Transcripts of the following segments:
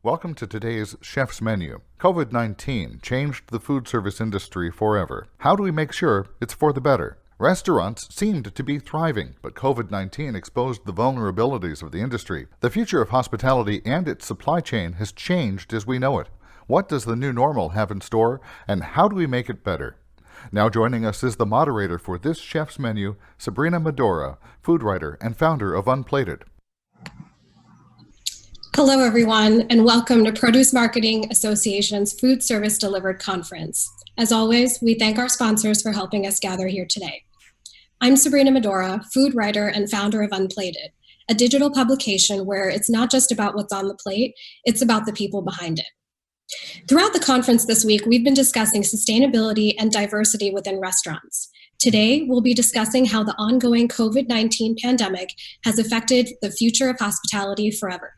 Welcome to today's Chef's Menu. COVID-19 changed the food service industry forever. How do we make sure it's for the better? Restaurants seemed to be thriving, but COVID-19 exposed the vulnerabilities of the industry. The future of hospitality and its supply chain has changed as we know it. What does the new normal have in store, and how do we make it better? Now joining us is the moderator for this Chef's Menu, Sabrina Medora, food writer and founder of Unplated. Hello, everyone, and welcome to Produce Marketing Association's Food Service Delivered Conference. As always, we thank our sponsors for helping us gather here today. I'm Sabrina Medora, food writer and founder of Unplated, a digital publication where it's not just about what's on the plate, it's about the people behind it. Throughout the conference this week, we've been discussing sustainability and diversity within restaurants. Today, we'll be discussing how the ongoing COVID-19 pandemic has affected the future of hospitality forever.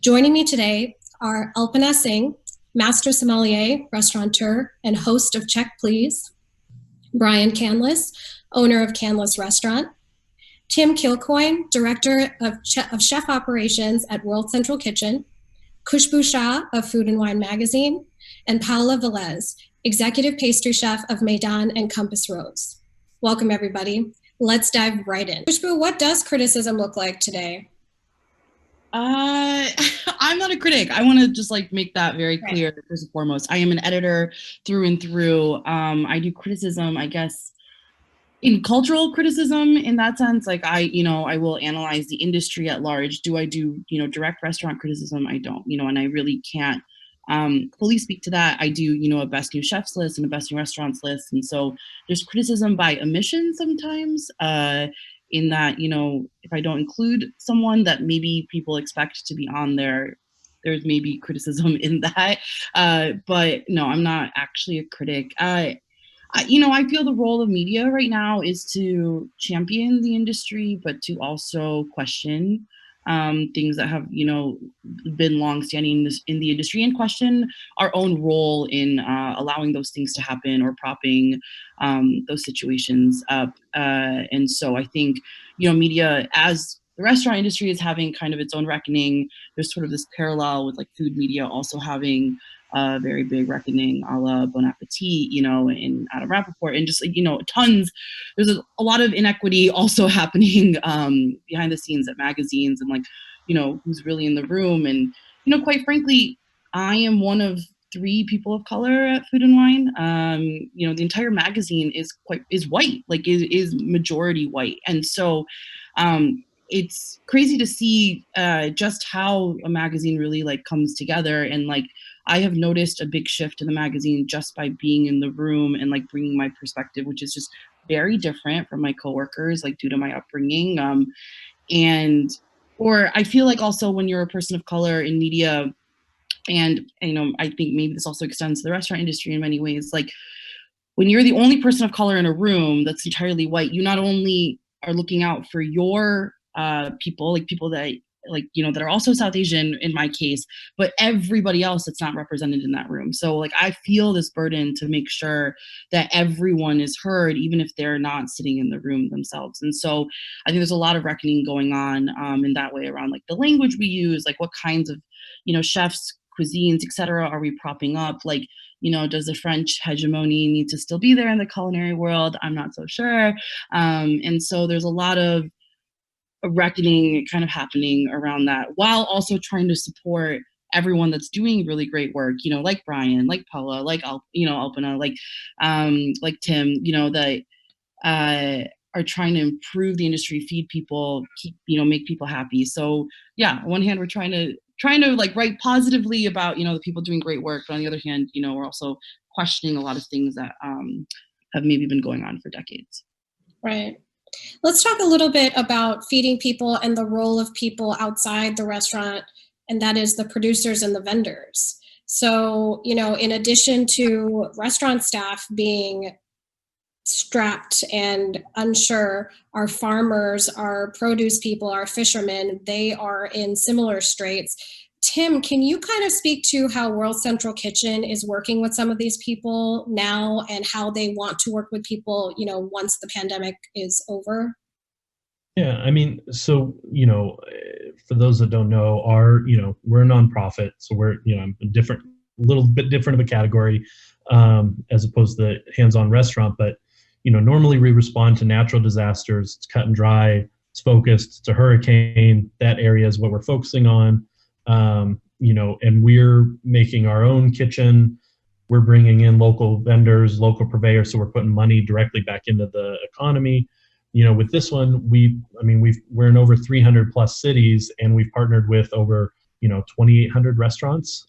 Joining me today are Alpana Singh, master sommelier, restaurateur, and host of Check Please; Brian Canlis, owner of Canlis Restaurant; Tim Kilcoyne, director of chef operations at World Central Kitchen; Khushbu Shah of Food and Wine Magazine; and Paola Velez, executive pastry chef of Maydan and Compass Rose. Welcome, everybody. Let's dive right in. Khushbu, what does criticism look like today? I'm not a critic. I want to just make that very clear. Right. First and foremost, I am an editor through and through. I do criticism, I guess, in cultural criticism in that sense. I will analyze the industry at large. Do I do, direct restaurant criticism? I don't, and I really can't fully speak to that. I do, a best new chefs list and a best new restaurants list. And so there's criticism by omission sometimes. In that, if I don't include someone that maybe people expect to be on there, there's maybe criticism in that. But no, I'm not actually a critic. I feel the role of media right now is to champion the industry, but to also question things that have, been longstanding in the industry, and question our own role in allowing those things to happen or propping those situations up. And so I think, media, as the restaurant industry is having kind of its own reckoning, there's sort of this parallel with food media also having a very big reckoning, a la Bon Appetit, and Adam Rappaport, and just tons. There's a lot of inequity also happening behind the scenes at magazines, and who's really in the room. And quite frankly, I am one of 3 people of color at Food and Wine. The entire magazine is white, is majority white, and so it's crazy to see just how a magazine really comes together. And I have noticed a big shift in the magazine just by being in the room and bringing my perspective, which is just very different from my coworkers, due to my upbringing. Or I feel also when you're a person of color in media, and I think maybe this also extends to the restaurant industry in many ways, when you're the only person of color in a room that's entirely white, you not only are looking out for your people, people that that are also South Asian in my case, but everybody else that's not represented in that room. So I feel this burden to make sure that everyone is heard, even if they're not sitting in the room themselves. And so I think there's a lot of reckoning going on in that way around the language we use, what kinds of chefs, cuisines, etc. are we propping up? Does the French hegemony need to still be there in the culinary world? I'm not so sure. And so there's a lot of a reckoning kind of happening around that, while also trying to support everyone that's doing really great work, like Brian, like Paola, Alpana, like Tim, that are trying to improve the industry, feed people, keep, make people happy. So yeah, on one hand, we're trying to write positively about, the people doing great work. But on the other hand, we're also questioning a lot of things that have maybe been going on for decades. Right. Let's talk a little bit about feeding people and the role of people outside the restaurant, and that is the producers and the vendors. So, in addition to restaurant staff being strapped and unsure, our farmers, our produce people, our fishermen, they are in similar straits. Tim, can you kind of speak to how World Central Kitchen is working with some of these people now, and how they want to work with people, once the pandemic is over? Yeah, I mean, so, for those that don't know, we're a nonprofit, so we're, a different, little bit different of a category, as opposed to the hands-on restaurant. But, normally we respond to natural disasters. It's cut and dry. It's focused. It's a hurricane. That area is what we're focusing on. And we're making our own kitchen. We're bringing in local vendors, local purveyors, so we're putting money directly back into the economy. With this one, we're in over 300 plus cities, and we've partnered with over 2,800 restaurants,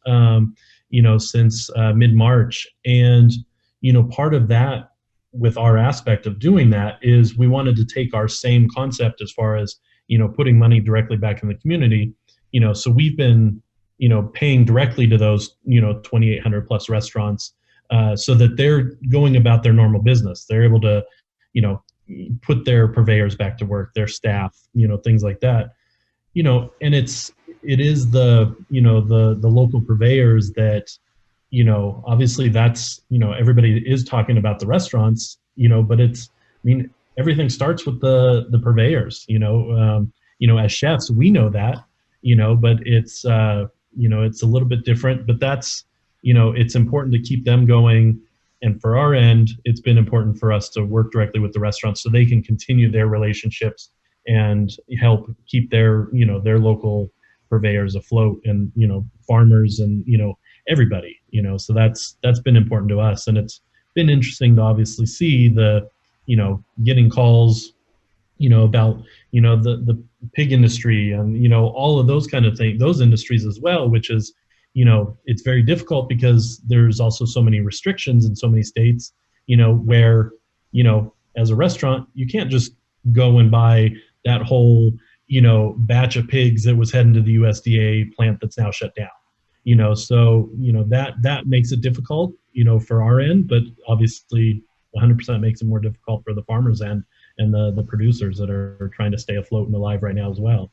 since mid-March. And part of that, with our aspect of doing that, is we wanted to take our same concept as far as putting money directly back in the community. So we've been paying directly to those 2,800 plus restaurants, so that they're going about their normal business. They're able to put their purveyors back to work, their staff, things like that. And it is the local purveyors that, obviously that's, everybody is talking about the restaurants, but everything starts with the purveyors. As chefs, we know that, but it's it's a little bit different. But that's, it's important to keep them going. And for our end, it's been important for us to work directly with the restaurants so they can continue their relationships and help keep their local purveyors afloat, and farmers, and everybody. So that's been important to us. And it's been interesting to obviously see the getting calls about the pig industry, and all of those kind of things, those industries as well, which is it's very difficult because there's also so many restrictions in so many states, where, as a restaurant, you can't just go and buy that whole, batch of pigs that was heading to the USDA plant that's now shut down. So, that makes it difficult, for our end, but obviously 100% makes it more difficult for the farmers and the producers that are trying to stay afloat and alive right now as well.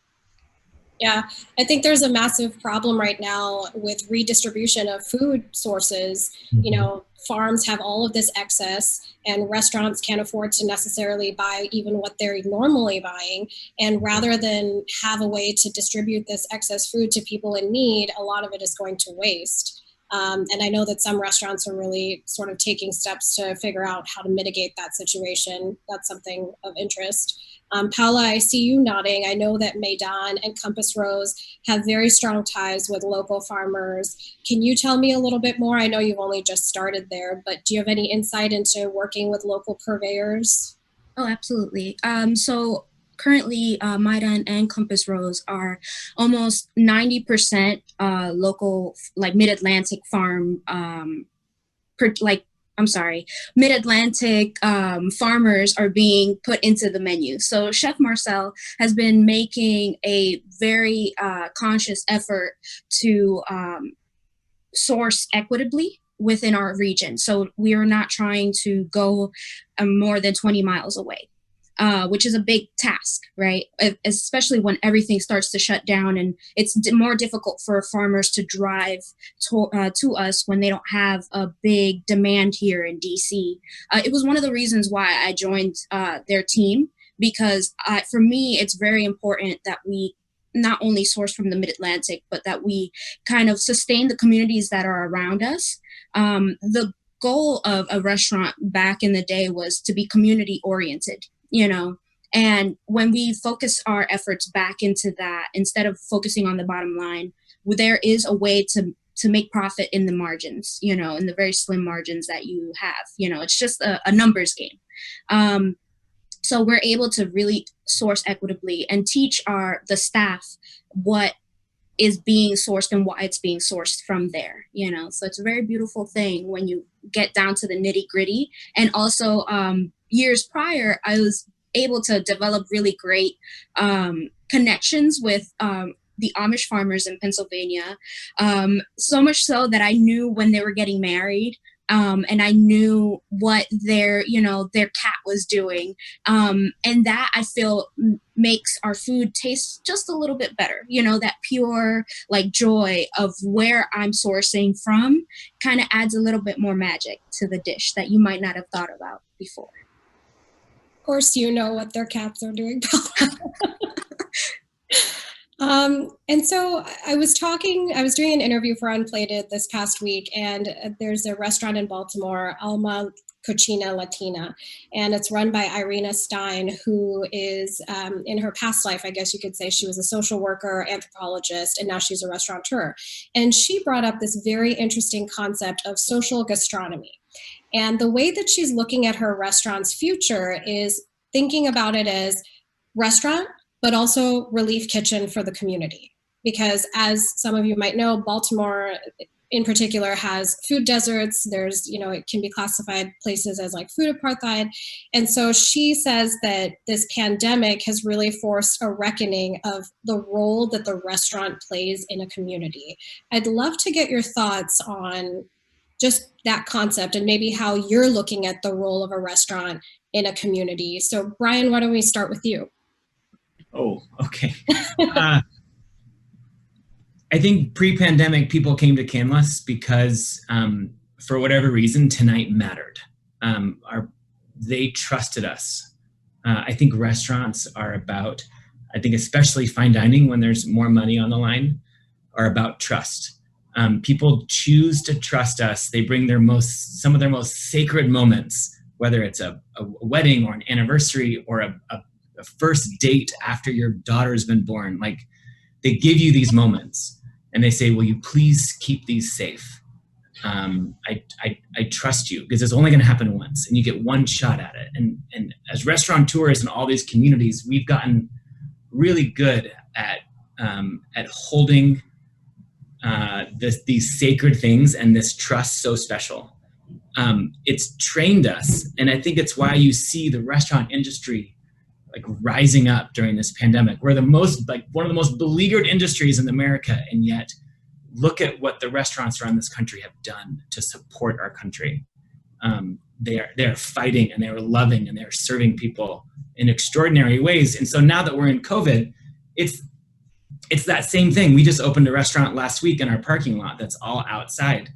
Yeah, I think there's a massive problem right now with redistribution of food sources. Mm-hmm. Farms have all of this excess, and restaurants can't afford to necessarily buy even what they're normally buying. And rather than have a way to distribute this excess food to people in need, a lot of it is going to waste. And I know that some restaurants are really sort of taking steps to figure out how to mitigate that situation. That's something of interest. Paola, I see you nodding. I know that Maydan and Compass Rose have very strong ties with local farmers. Can you tell me a little bit more? I know you've only just started there, but do you have any insight into working with local purveyors? Oh, absolutely. So currently, Maydan and Compass Rose are almost 90% local, like Mid-Atlantic farm, Mid-Atlantic farmers are being put into the menu. So Chef Marcel has been making a very conscious effort to source equitably within our region. So we are not trying to go more than 20 miles away. Which is a big task, right? Especially when everything starts to shut down, and it's more difficult for farmers to drive to us when they don't have a big demand here in DC. It was one of the reasons why I joined their team, because for me, it's very important that we not only source from the Mid-Atlantic, but that we kind of sustain the communities that are around us. The goal of a restaurant back in the day was to be community oriented. And when we focus our efforts back into that, instead of focusing on the bottom line, there is a way to make profit in the margins, in the very slim margins that you have. It's just a numbers game. So we're able to really source equitably and teach the staff what is being sourced and why it's being sourced from there. So it's a very beautiful thing when you get down to the nitty gritty. And also, years prior, I was able to develop really great connections with the Amish farmers in Pennsylvania, so much so that I knew when they were getting married, and I knew what their cat was doing, and that I feel makes our food taste just a little bit better. That pure joy of where I'm sourcing from kind of adds a little bit more magic to the dish that you might not have thought about before. Of course, you know what their cats are doing. And so I was doing an interview for Unplated this past week, and there's a restaurant in Baltimore, Alma Cocina Latina, and it's run by Irina Stein, who is, in her past life, I guess you could say, she was a social worker, anthropologist, and now she's a restaurateur. And she brought up this very interesting concept of social gastronomy. And the way that she's looking at her restaurant's future is thinking about it as restaurant, but also relief kitchen for the community. Because as some of you might know, Baltimore in particular has food deserts. There's, it can be classified places as like food apartheid. And so she says that this pandemic has really forced a reckoning of the role that the restaurant plays in a community. I'd love to get your thoughts on just that concept and maybe how you're looking at the role of a restaurant in a community. So Brian, why don't we start with you? Oh, okay. I think pre-pandemic, people came to Canlis because for whatever reason, tonight mattered. They trusted us. I think restaurants are about, I think especially fine dining when there's more money on the line, are about trust. People choose to trust us. They bring some of their most sacred moments, whether it's a wedding or an anniversary or a first date after your daughter's been born. Like, they give you these moments and they say, will you please keep these safe? I trust you because it's only going to happen once and you get one shot at it. And as restaurateurs in all these communities, we've gotten really good at holding these sacred things and this trust so special. It's trained us. And I think it's why you see the restaurant industry like rising up during this pandemic. We're one of the most beleaguered industries in America, and yet look at what the restaurants around this country have done to support our country. They are fighting and they are loving and they are serving people in extraordinary ways. And so now that we're in COVID, it's that same thing. We just opened a restaurant last week in our parking lot that's all outside.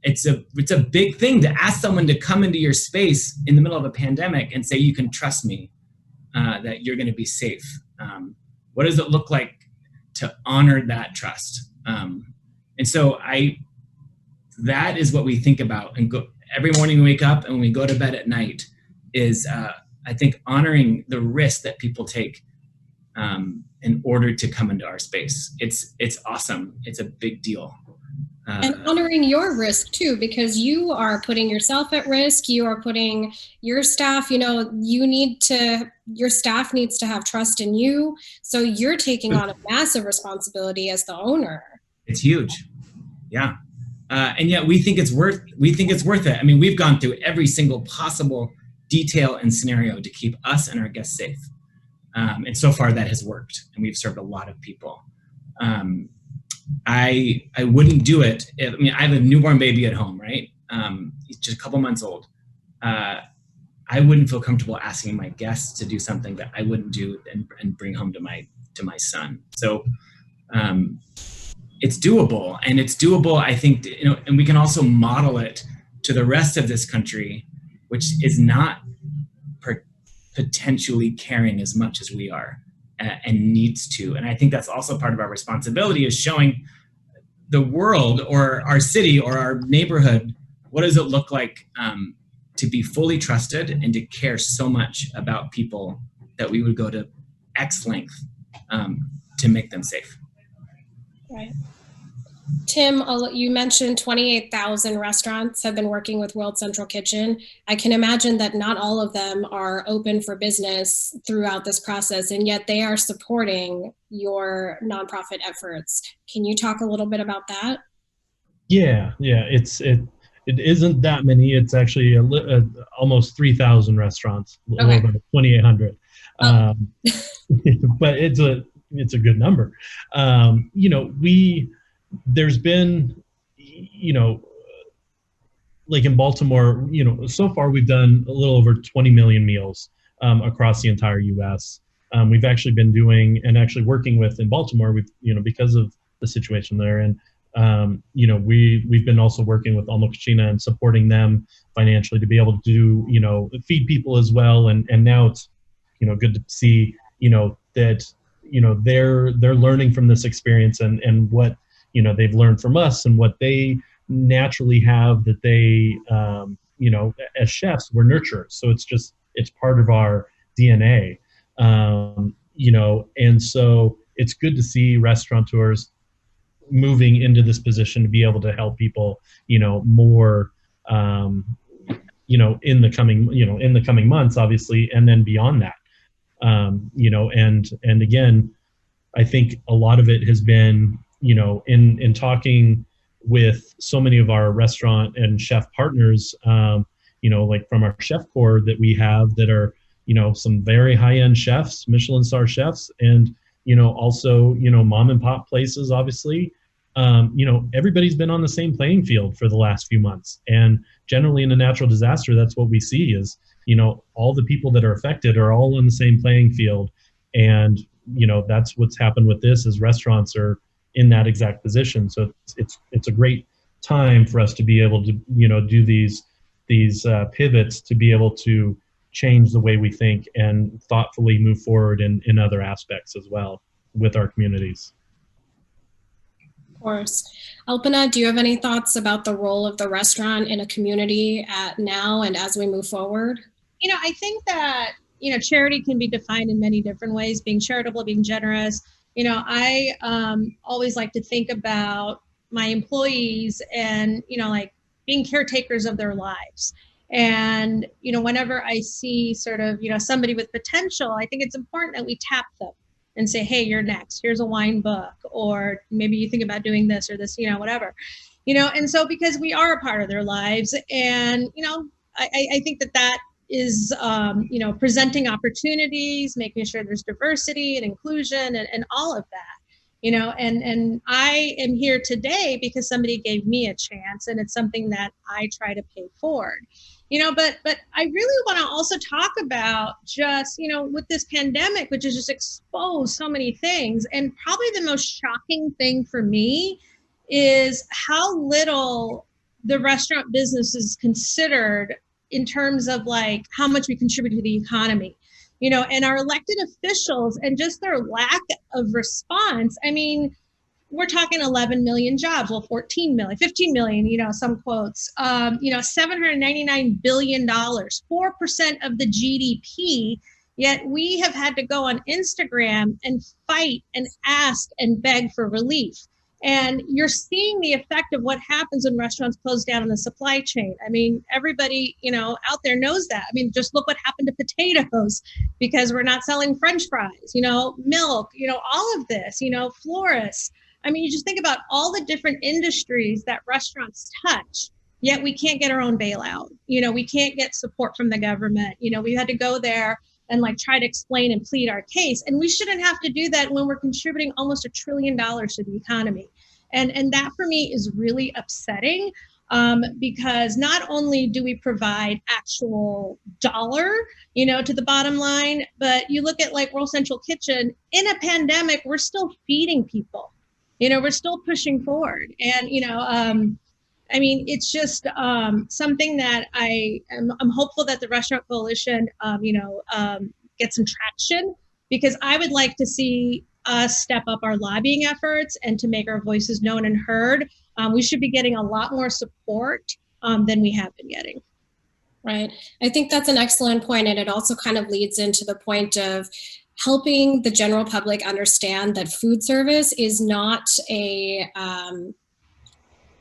It's a big thing to ask someone to come into your space in the middle of a pandemic and say, you can trust me. That you're going to be safe. What does it look like to honor that trust? And so that is what we think about and go every morning we wake up and when we go to bed at night is, I think, honoring the risk that people take in order to come into our space. It's awesome. It's a big deal. And honoring your risk too, because you are putting yourself at risk. You are putting your staff, your staff needs to have trust in you. So you're taking on a massive responsibility as the owner. It's huge. Yeah. And yet we think it's worth it. I mean, we've gone through every single possible detail and scenario to keep us and our guests safe. And so far that has worked and we've served a lot of people. I wouldn't do it. I have a newborn baby at home, right? He's just a couple months old. I wouldn't feel comfortable asking my guests to do something that I wouldn't do and bring home to my son. So it's doable, and it's doable, I think, and we can also model it to the rest of this country, which is not potentially caring as much as we are. And needs to. And I think that's also part of our responsibility is showing the world or our city or our neighborhood, what does it look like to be fully trusted and to care so much about people that we would go to X length to make them safe. Right. Tim, you mentioned 28,000 restaurants have been working with World Central Kitchen. I can imagine that not all of them are open for business throughout this process, and yet they are supporting your nonprofit efforts. Can you talk a little bit about that? Yeah. It isn't that many. It's actually almost 3,000 restaurants, a little over 2,800. But it's a good number. There's been, like in Baltimore, so far we've done a little over 20 million meals across the entire U.S. We've actually been doing and actually working with in Baltimore, because of the situation there, and You know, we've been also working with Alma Cucina and supporting them financially to be able to do, you know, feed people as well. And now it's, you know, good to see, you know, that, you know, they're learning from this experience and what, you know, they've learned from us and what they naturally have that they, you know, as chefs, we're nurturers. So it's part of our DNA, you know, and so it's good to see restaurateurs moving into this position to be able to help people, you know, more, you know, in the coming months, obviously, and then beyond that, you know, and again, I think a lot of it has been, you know, in talking with so many of our restaurant and chef partners, you know, like from our chef corps that we have that are, you know, some very high-end chefs, Michelin star chefs, and, you know, also, you know, mom and pop places, obviously. You know, everybody's been on the same playing field for the last few months. And generally in a natural disaster, that's what we see is, you know, all the people that are affected are all on the same playing field. And, you know, that's what's happened with this is restaurants are in that exact position. So it's a great time for us to be able to, you know, do these pivots to be able to change the way we think and thoughtfully move forward in other aspects as well with our communities. Of course. Alpana, do you have any thoughts about the role of the restaurant in a community now and as we move forward? You know, I think that, you know, charity can be defined in many different ways, being charitable, being generous. You know, I always like to think about my employees and, you know, like being caretakers of their lives. And, you know, whenever I see sort of, you know, somebody with potential, I think it's important that we tap them and say, hey, you're next. Here's a wine book, or maybe you think about doing this or this, you know, whatever, you know. And so because we are a part of their lives, and, you know, I think that is, you know, presenting opportunities, making sure there's diversity and inclusion and all of that, you know, and I am here today because somebody gave me a chance, and it's something that I try to pay forward. You know, but I really want to also talk about just, you know, with this pandemic, which has just exposed so many things. And probably the most shocking thing for me is how little the restaurant business is considered in terms of like how much we contribute to the economy, you know, and our elected officials and just their lack of response. I mean, we're talking 11 million jobs, well, 14 million, 15 million, you know, some quotes, you know, $799 billion, 4% of the GDP, yet we have had to go on Instagram and fight and ask and beg for relief. And you're seeing the effect of what happens when restaurants close down in the supply chain. I mean, everybody, you know, out there knows that. I mean, just look what happened to potatoes because we're not selling French fries, you know, milk, you know, all of this, you know, florists. I mean, you just think about all the different industries that restaurants touch, yet we can't get our own bailout. You know, we can't get support from the government. You know, we had to go there and like try to explain and plead our case. And we shouldn't have to do that when we're contributing almost $1 trillion to the economy. And that for me is really upsetting because not only do we provide actual dollar, you know, to the bottom line, but you look at like World Central Kitchen, in a pandemic, we're still feeding people. You know, we're still pushing forward. And, you know, I mean, it's just something that I'm hopeful that the Restaurant Coalition, you know, gets some traction, because I would like to see us step up our lobbying efforts and to make our voices known and heard. We should be getting a lot more support than we have been getting. Right. I think that's an excellent point. And it also kind of leads into the point of helping the general public understand that food service is not a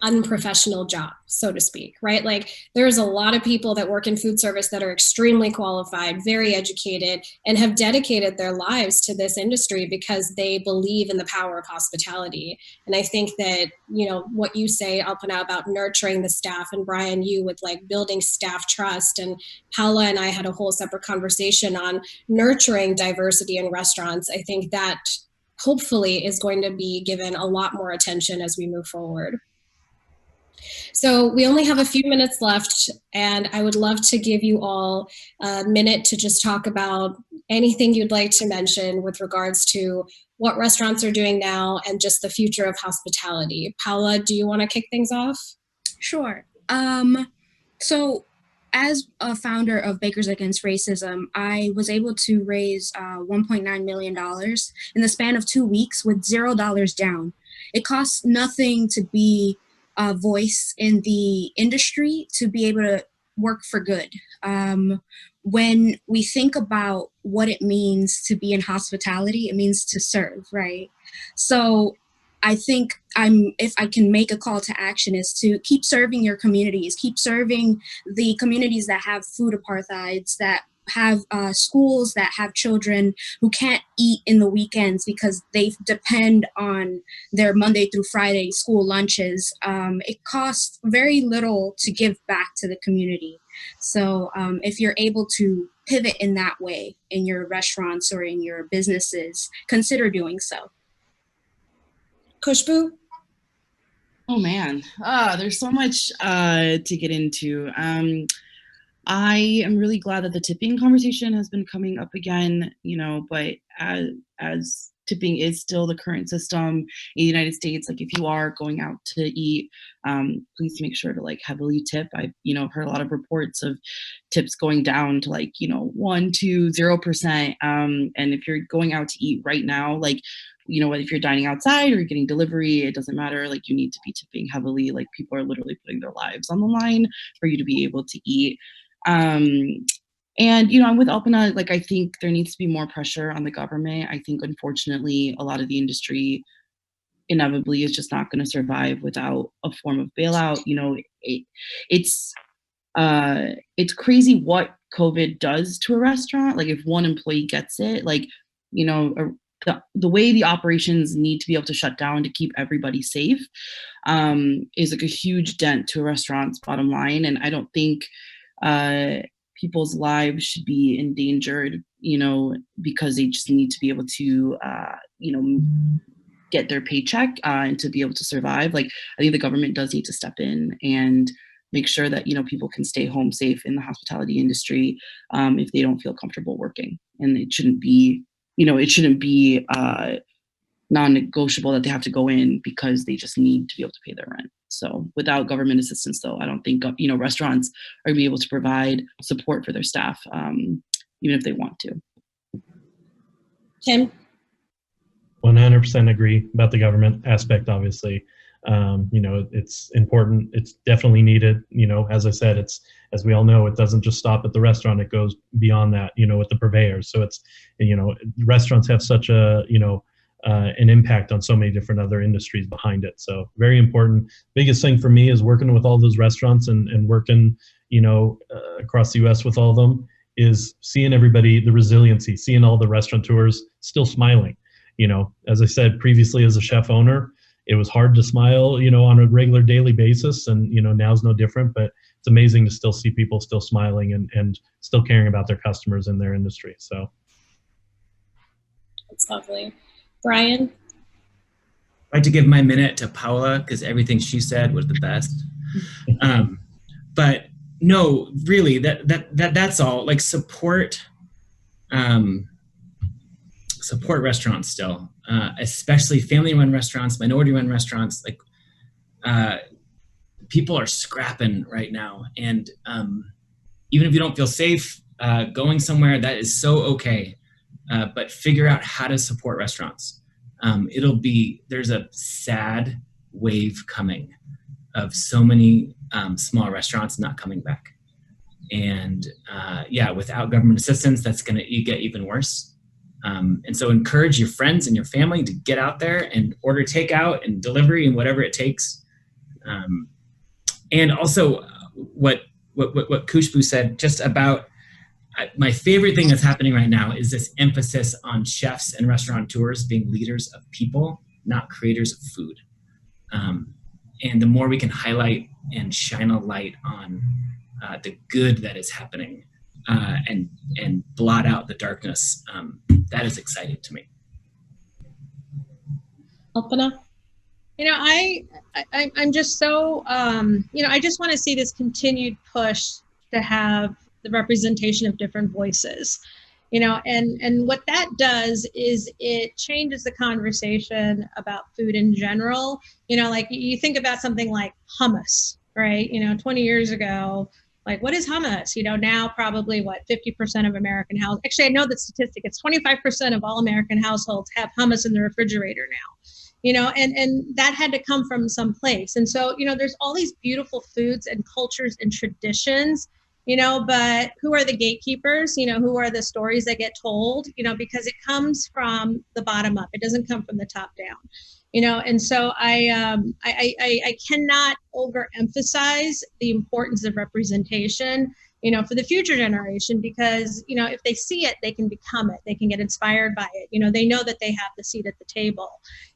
unprofessional job, so to speak, right? Like there's a lot of people that work in food service that are extremely qualified, very educated, and have dedicated their lives to this industry because they believe in the power of hospitality. And I think that, you know, what you say, Alpana, about nurturing the staff, and Brian, you with like building staff trust, and Paola and I had a whole separate conversation on nurturing diversity in restaurants. I think that hopefully is going to be given a lot more attention as we move forward. So we only have a few minutes left, and I would love to give you all a minute to just talk about anything you'd like to mention with regards to what restaurants are doing now, and just the future of hospitality. Paola, do you want to kick things off? Sure. So as a founder of Bakers Against Racism, I was able to raise $1.9 million in the span of 2 weeks with $0 down. It costs nothing to be a voice in the industry, to be able to work for good. When we think about what it means to be in hospitality, it means to serve, right? So I think if I can make a call to action, is to keep serving your communities, keep serving the communities that have food apartheids, that have schools that have children who can't eat in the weekends because they depend on their Monday through Friday school lunches. It costs very little to give back to the community. So if you're able to pivot in that way in your restaurants or in your businesses, consider doing so. Khushbu? Oh man, there's so much to get into. I am really glad that the tipping conversation has been coming up again, but as tipping is still the current system in the United States, like if you are going out to eat, please make sure to heavily tip. I've, heard a lot of reports of tips going down to 1 to 0%. And if you're going out to eat right now, if you're dining outside or you're getting delivery, it doesn't matter. You need to be tipping heavily. People are literally putting their lives on the line for you to be able to eat. And, I'm with Alpana, I think there needs to be more pressure on the government. I think, unfortunately, a lot of the industry inevitably is just not going to survive without a form of bailout. It's crazy what COVID does to a restaurant. If one employee gets it, the way the operations need to be able to shut down to keep everybody safe is a huge dent to a restaurant's bottom line. And I don't think people's lives should be endangered, because they just need to be able to, get their paycheck and to be able to survive. I think the government does need to step in and make sure that, people can stay home safe in the hospitality industry if they don't feel comfortable working. And it shouldn't be, non-negotiable that they have to go in because they just need to be able to pay their rent. So without government assistance, though, I don't think, restaurants are going to be able to provide support for their staff, even if they want to. Tim? 100% agree about the government aspect, obviously. It's important. It's definitely needed. As I said, as we all know, it doesn't just stop at the restaurant. It goes beyond that, with the purveyors. So it's, restaurants have such a, an impact on so many different other industries behind it. So very important. Biggest thing for me is working with all those restaurants and working, across the U.S. with all of them, is seeing everybody, the resiliency, seeing all the restaurateurs still smiling. As I said previously, as a chef owner, it was hard to smile, on a regular daily basis. And, now's no different, but it's amazing to still see people still smiling and still caring about their customers in their industry. So. That's lovely. Brian? I'd like to give my minute to Paola because everything she said was the best. But no, really, that's all. Support restaurants still, especially family-run restaurants, minority-run restaurants. People are scrapping right now, and even if you don't feel safe going somewhere, that is so okay. But figure out how to support restaurants. There's a sad wave coming of so many small restaurants not coming back. And without government assistance, that's going to get even worse. And so encourage your friends and your family to get out there and order takeout and delivery and whatever it takes. And also what Khushbu said just about, my favorite thing that's happening right now is this emphasis on chefs and restaurateurs being leaders of people, not creators of food. And the more we can highlight and shine a light on the good that is happening and blot out the darkness, that is exciting to me. Alpana? I'm just so, I just want to see this continued push to have the representation of different voices. And what that does is it changes the conversation about food in general. Like you think about something like hummus, right? 20 years ago, like what is hummus? Now probably 50% of American households, actually I know the statistic, it's 25% of all American households have hummus in the refrigerator now. And that had to come from some place. And so, there's all these beautiful foods and cultures and traditions, but who are the gatekeepers? Who are the stories that get told? Because it comes from the bottom up. It doesn't come from the top down. And so I cannot overemphasize the importance of representation, for the future generation, because, if they see it, they can become it. They can get inspired by it. They know that they have the seat at the table.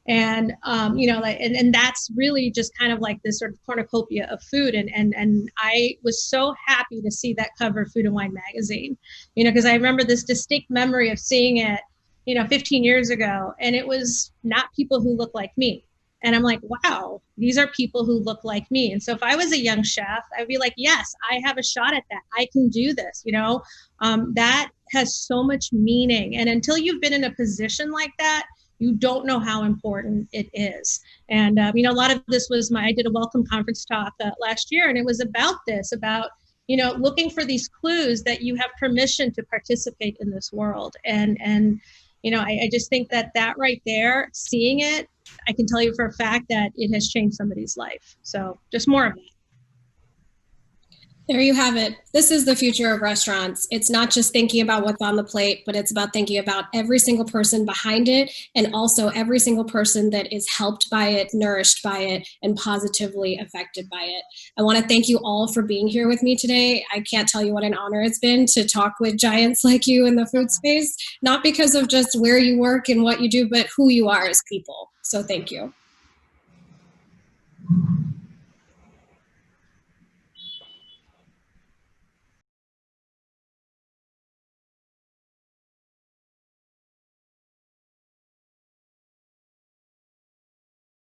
And, and that's really just kind of like this sort of cornucopia of food. And I was so happy to see that cover Food and Wine magazine, because I remember this distinct memory of seeing it, 15 years ago, and it was not people who look like me. And I'm like, wow, these are people who look like me. And so if I was a young chef, I'd be like, yes, I have a shot at that. I can do this. That has so much meaning. And until you've been in a position like that, you don't know how important it is. And, a lot of this was I did a welcome conference talk last year, and it was about this, about, looking for these clues that you have permission to participate in this world. And I just think that right there, seeing it, I can tell you for a fact that it has changed somebody's life. So just more of that. There you have it. This is the future of restaurants. It's not just thinking about what's on the plate, but it's about thinking about every single person behind it, and also every single person that is helped by it, nourished by it, and positively affected by it. I want to thank you all for being here with me today. I can't tell you what an honor it's been to talk with giants like you in the food space, not because of just where you work and what you do, but who you are as people. So thank you.